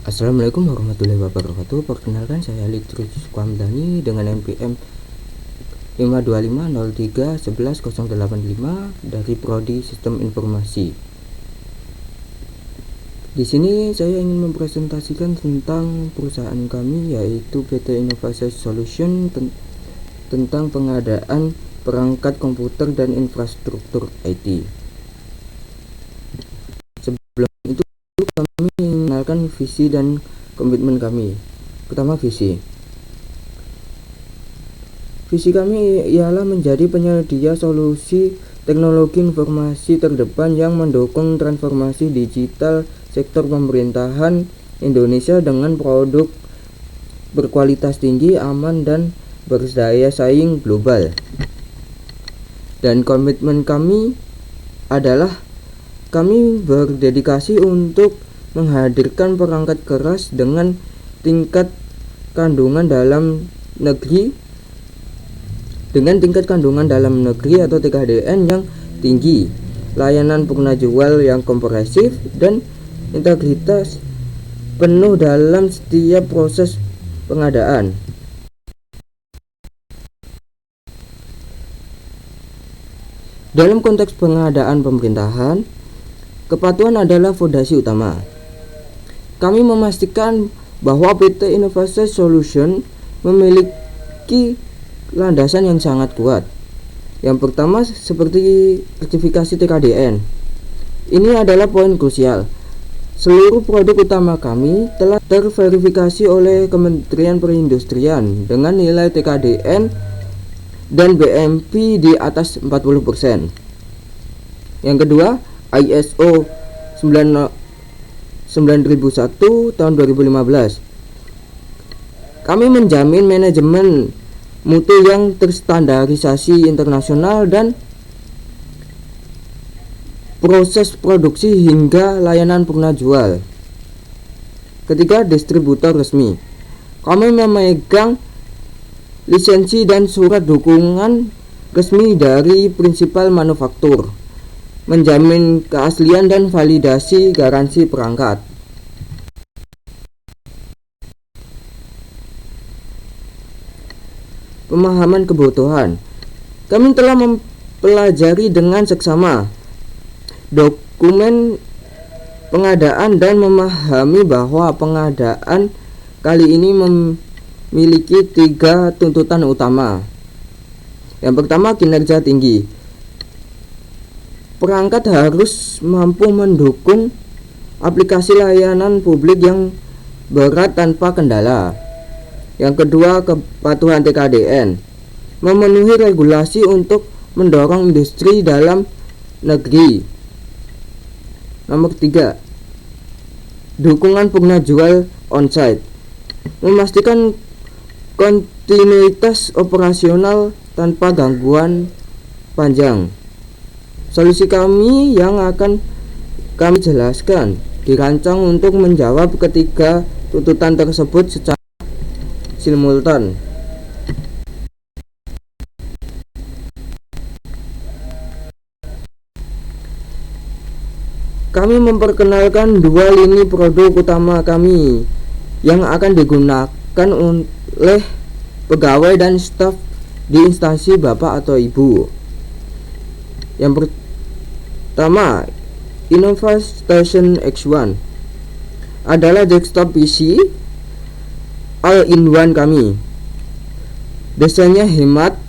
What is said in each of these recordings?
Assalamualaikum warahmatullahi wabarakatuh. Perkenalkan, saya Litrus Sukamdani dengan NPM 52503111085 dari Prodi Sistem Informasi. Di sini saya ingin mempresentasikan tentang perusahaan kami, yaitu PT Innovasi Solution, tentang pengadaan perangkat komputer dan infrastruktur IT. Sebelum itu, kami mengenalkan visi dan komitmen kami. Pertama, visi kami ialah menjadi penyedia solusi teknologi informasi terdepan yang mendukung transformasi digital sektor pemerintahan Indonesia dengan produk berkualitas tinggi, aman, dan berdaya saing global. Dan komitmen kami adalah kami berdedikasi untuk menghadirkan perangkat keras dengan tingkat kandungan dalam negeri atau TKDN yang tinggi, layanan penjual yang komprehensif, dan integritas penuh dalam setiap proses pengadaan. Dalam konteks pengadaan pemerintahan, kepatuhan adalah fondasi utama. Kami memastikan bahwa PT Innovasi Solution memiliki landasan yang sangat kuat. Yang pertama, seperti sertifikasi TKDN. Ini adalah poin krusial. Seluruh produk utama kami telah terverifikasi oleh Kementerian Perindustrian dengan nilai TKDN dan BMP di atas 40%. Yang kedua, ISO 9001 tahun 2015. Kami menjamin manajemen mutu yang terstandarisasi internasional dan proses produksi hingga layanan penjual. Ketiga, distributor resmi. Kami memegang lisensi dan surat dukungan resmi dari prinsipal manufaktur, menjamin keaslian dan validasi garansi perangkat. Pemahaman kebutuhan. Kami telah mempelajari dengan seksama dokumen pengadaan dan memahami bahwa pengadaan kali ini memiliki 3 tuntutan utama. Yang pertama, kinerja tinggi. Perangkat harus mampu mendukung aplikasi layanan publik yang berat tanpa kendala. Yang kedua, kepatuhan TKDN. Memenuhi regulasi untuk mendorong industri dalam negeri. Nomor 3, dukungan penjual on-site. Memastikan kontinuitas operasional tanpa gangguan panjang. Solusi kami yang akan kami jelaskan dirancang untuk menjawab ketiga tuntutan tersebut secara simultan. Kami memperkenalkan 2 lini produk utama kami yang akan digunakan oleh pegawai dan staf di instansi Bapak atau Ibu. Yang pertama, Innovasi Station X1 adalah desktop PC all-in-one kami. Desainnya hemat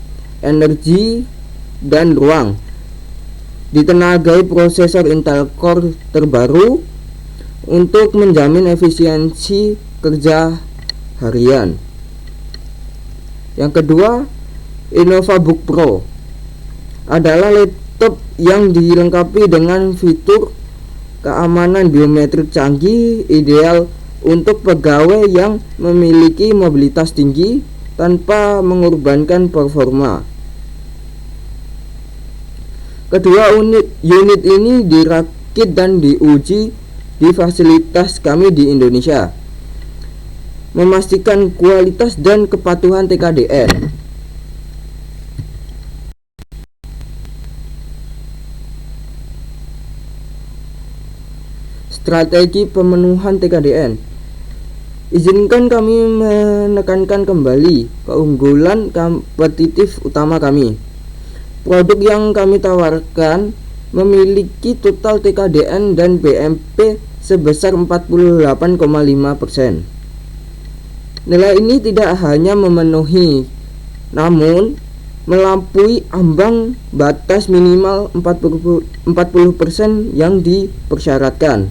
energi dan ruang, ditenagai prosesor Intel Core terbaru untuk menjamin efisiensi kerja harian. Yang kedua, InnovaBook Pro adalah laptop yang dilengkapi dengan fitur keamanan biometrik canggih, ideal untuk pegawai yang memiliki mobilitas tinggi tanpa mengorbankan performa. Kedua, unit ini dirakit dan diuji di fasilitas kami di Indonesia, memastikan kualitas dan kepatuhan TKDN. Strategi pemenuhan TKDN. Izinkan kami menekankan kembali keunggulan kompetitif utama kami. Produk yang kami tawarkan memiliki total TKDN dan BMP sebesar 48,5%. Nilai ini tidak hanya memenuhi, namun melampaui ambang batas minimal 40% yang dipersyaratkan.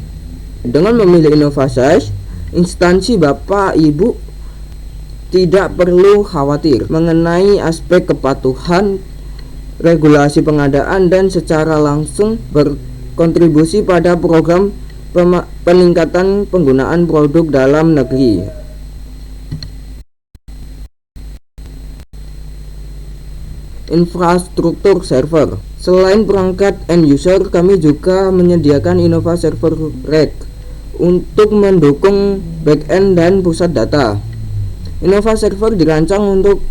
Dengan memilih Innovasize, instansi Bapak Ibu tidak perlu khawatir mengenai aspek kepatuhan regulasi pengadaan dan secara langsung berkontribusi pada program peningkatan penggunaan produk dalam negeri. Infrastruktur server. Selain perangkat end user, kami juga menyediakan Innova Server Rack untuk mendukung backend dan pusat data. Innova Server dirancang untuk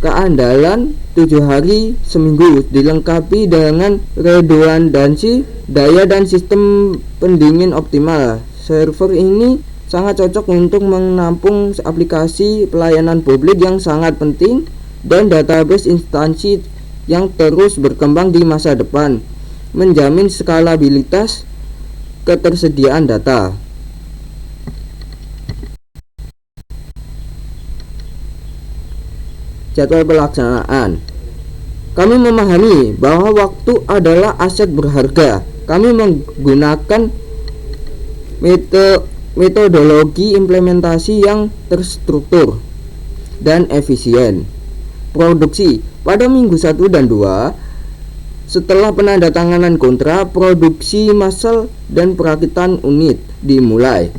keandalan 7 hari seminggu, dilengkapi dengan redundansi, daya dan sistem pendingin optimal. Server ini sangat cocok untuk menampung aplikasi pelayanan publik yang sangat penting dan database instansi yang terus berkembang di masa depan, menjamin skalabilitas ketersediaan data. Jadwal pelaksanaan. Kami memahami bahwa waktu adalah aset berharga. Kami menggunakan metodologi implementasi yang terstruktur dan efisien. Produksi pada minggu 1 dan 2 setelah penandatanganan kontrak, produksi massal dan perakitan unit dimulai.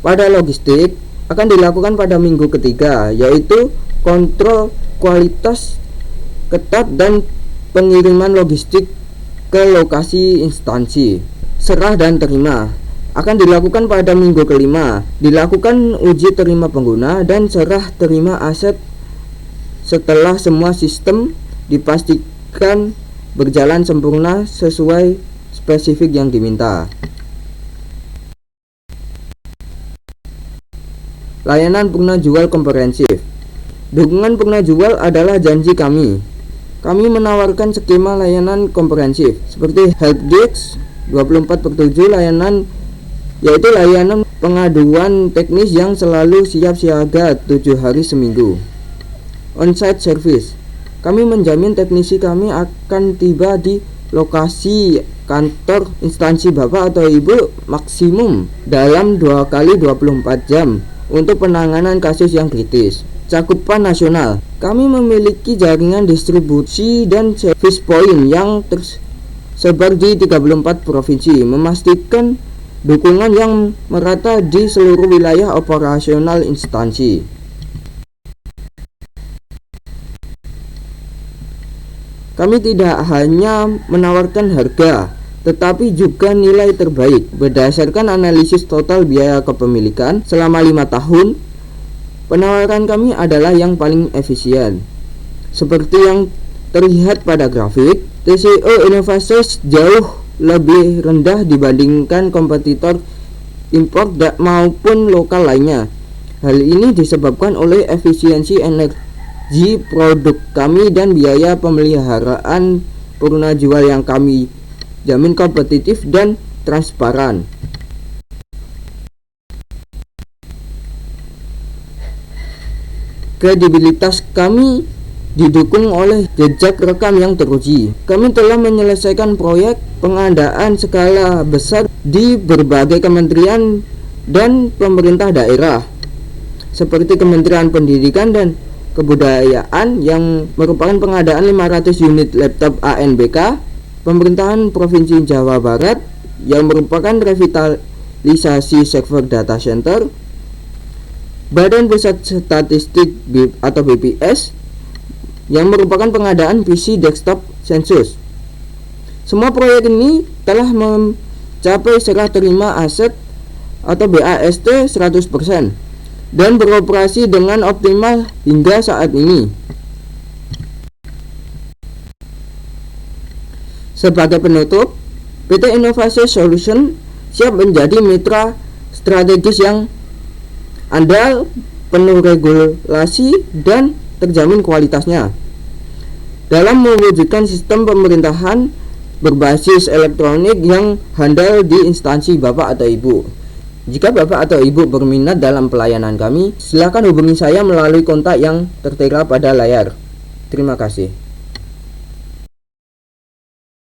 Pada logistik akan dilakukan pada minggu ketiga, yaitu kontrol kualitas ketat dan pengiriman logistik ke lokasi instansi. Serah dan terima akan dilakukan pada minggu kelima. Dilakukan uji terima pengguna dan serah terima aset setelah semua sistem dipastikan berjalan sempurna sesuai spesifik yang diminta. Layanan purna jual komprehensif. Dukungan purna jual adalah janji kami. Kami menawarkan skema layanan komprehensif seperti helpdesk 24/7, layanan yaitu layanan pengaduan teknis yang selalu siap siaga 7 hari seminggu. On-site service. Kami menjamin teknisi kami akan tiba di lokasi kantor instansi Bapak atau Ibu maksimum dalam 2 kali 24 jam untuk penanganan kasus yang kritis. Cakupan nasional. Kami memiliki jaringan distribusi dan service point yang tersebar di 34 provinsi, memastikan dukungan yang merata di seluruh wilayah operasional instansi. Kami tidak hanya menawarkan harga, tetapi juga nilai terbaik. Berdasarkan analisis total biaya kepemilikan selama 5 tahun, penawaran kami adalah yang paling efisien. Seperti yang terlihat pada grafik, TCO Innovasize jauh lebih rendah dibandingkan kompetitor impor maupun lokal lainnya. Hal ini disebabkan oleh efisiensi energi produk kami dan biaya pemeliharaan purna jual yang kami jamin kompetitif dan transparan. Kredibilitas kami didukung oleh jejak rekam yang teruji. Kami telah menyelesaikan proyek pengadaan skala besar di berbagai kementerian dan pemerintah daerah, seperti Kementerian Pendidikan dan Kebudayaan yang merupakan pengadaan 500 unit laptop ANBK, Pemerintahan Provinsi Jawa Barat yang merupakan revitalisasi server data center, Badan Pusat Statistik atau BPS yang merupakan pengadaan PC desktop sensus. Semua proyek ini telah mencapai serah terima aset atau BAST 100% dan beroperasi dengan optimal hingga saat ini. Sebagai penutup, PT Innovasize Solution siap menjadi mitra strategis yang andal, penuh regulasi, dan terjamin kualitasnya. Dalam mewujudkan sistem pemerintahan berbasis elektronik yang handal di instansi Bapak atau Ibu. Jika Bapak atau Ibu berminat dalam pelayanan kami, silakan hubungi saya melalui kontak yang tertera pada layar. Terima kasih.